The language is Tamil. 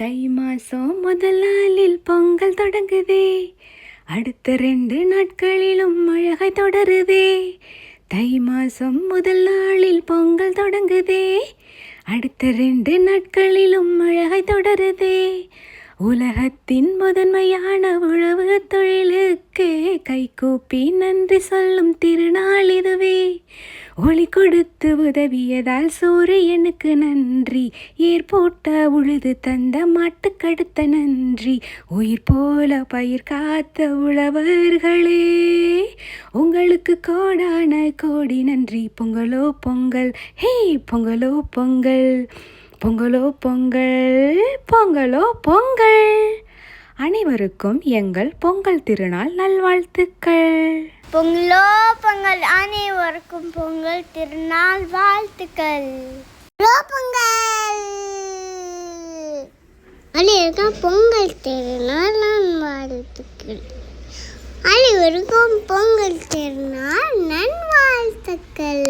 தை மாசம் முதல் நாளில் பொங்கல் தொடங்குதே, அடுத்த 2 நாட்களிலும் அழகை தொடருதே. தை மாசம் முதல் நாளில் பொங்கல் தொடங்குதே, அடுத்த 2 நாட்களிலும் அழகை தொடருதே. உலகத்தின் முதன்மையான உழவு தொழிலுக்கு கைகூப்பி நன்றி சொல்லும் திருநாள் இதுவே. ஒளி கொடுத்து உதவியதால் சூரியனுக்கு நன்றி, ஏர் போட்ட உழுது தந்த மாட்டுக்கடுத்த நன்றி, உயிர் போல பயிர் காத்த உழவர்களே உங்களுக்கு கோடான கோடி நன்றி. பொங்கலோ பொங்கல், ஹே பொங்கலோ பொங்கல், பொங்கலோ பொங்கல், பொங்கலோ பொங்கல். அனைவருக்கும் எங்கள் பொங்கல் திருநாள் நல்வாழ்த்துக்கள். பொங்கலோ பொங்கல், அனைவருக்கும் பொங்கல் திருநாள் வாழ்த்துக்கள். பொங்கல் அனைவருக்கும் பொங்கல் திருநாள் நல்வாழ்த்துக்கள். அனைவருக்கும் பொங்கல் திருநாள் நல்வாழ்த்துக்கள்.